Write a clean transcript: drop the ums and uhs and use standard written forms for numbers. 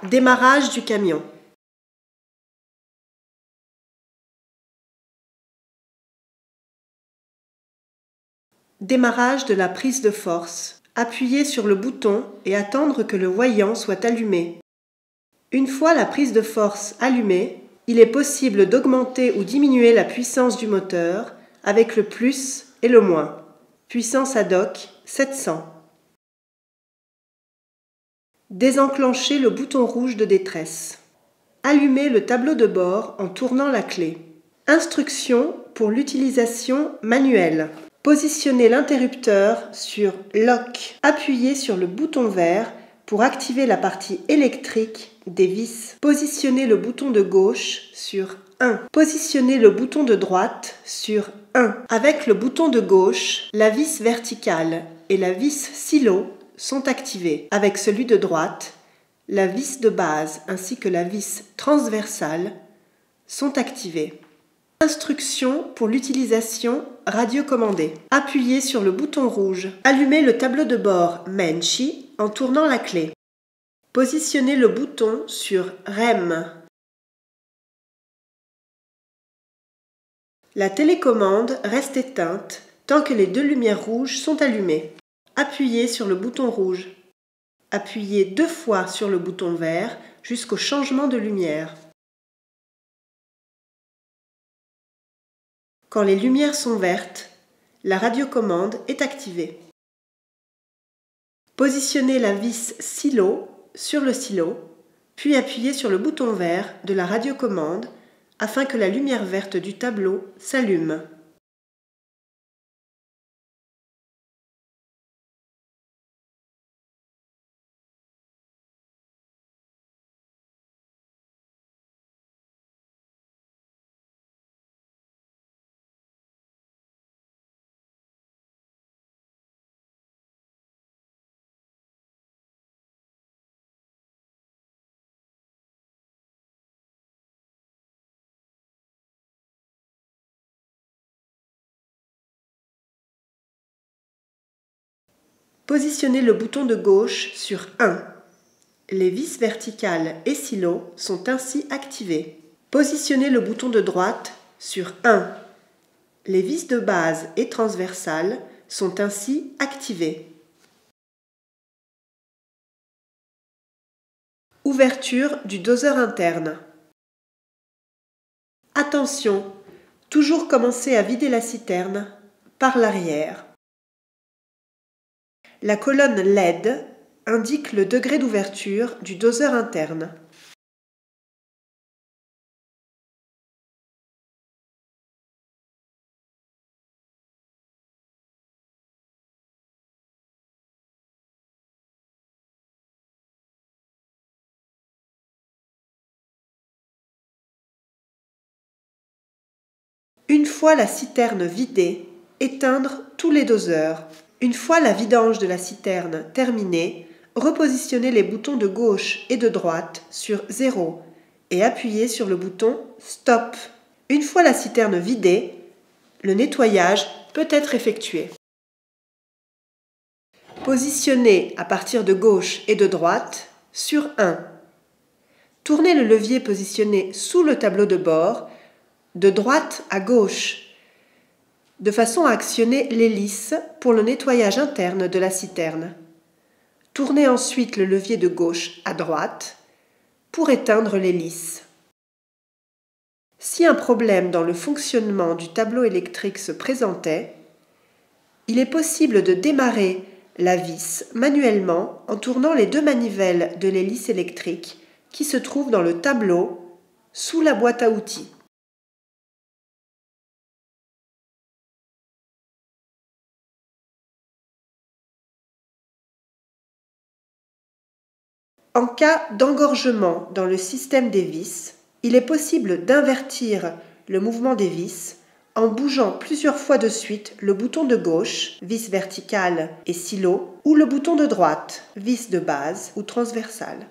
Démarrage du camion. Démarrage de la prise de force. Appuyez sur le bouton et attendre que le voyant soit allumé. Une fois la prise de force allumée, il est possible d'augmenter ou diminuer la puissance du moteur avec le plus et le moins. Puissance ad hoc 700. Désenclenchez le bouton rouge de détresse. Allumez le tableau de bord en tournant la clé. Instructions pour l'utilisation manuelle. Positionnez l'interrupteur sur Lock. Appuyez sur le bouton vert pour activer la partie électrique des vis. Positionnez le bouton de gauche sur 1. Positionnez le bouton de droite sur 1. Avec le bouton de gauche, la vis verticale et la vis silo sont activées. Avec celui de droite, la vis de base ainsi que la vis transversale sont activées. Instructions pour l'utilisation radiocommandée. Appuyez sur le bouton rouge. Allumez le tableau de bord Menchi en tournant la clé. Positionnez le bouton sur REM. La télécommande reste éteinte tant que les deux lumières rouges sont allumées. Appuyez sur le bouton rouge. Appuyez 2 fois sur le bouton vert jusqu'au changement de lumière. Quand les lumières sont vertes, la radiocommande est activée. Positionnez la vis silo sur le silo, puis appuyez sur le bouton vert de la radiocommande afin que la lumière verte du tableau s'allume. Positionnez le bouton de gauche sur 1. Les vis verticales et silo sont ainsi activées. Positionnez le bouton de droite sur 1. Les vis de base et transversales sont ainsi activées. Ouverture du doseur interne. Attention, toujours commencer à vider la citerne par l'arrière. La colonne LED indique le degré d'ouverture du doseur interne. Une fois la citerne vidée, éteindre tous les doseurs. Une fois la vidange de la citerne terminée, repositionnez les boutons de gauche et de droite sur 0 et appuyez sur le bouton Stop. Une fois la citerne vidée, le nettoyage peut être effectué. Positionnez à partir de gauche et de droite sur 1. Tournez le levier positionné sous le tableau de bord de droite à gauche, de façon à actionner l'hélice pour le nettoyage interne de la citerne. Tournez ensuite le levier de gauche à droite pour éteindre l'hélice. Si un problème dans le fonctionnement du tableau électrique se présentait, il est possible de démarrer la vis manuellement en tournant les 2 manivelles de l'hélice électrique qui se trouvent dans le tableau sous la boîte à outils. En cas d'engorgement dans le système des vis, il est possible d'invertir le mouvement des vis en bougeant plusieurs fois de suite le bouton de gauche, vis verticale et silo, ou le bouton de droite, vis de base ou transversale.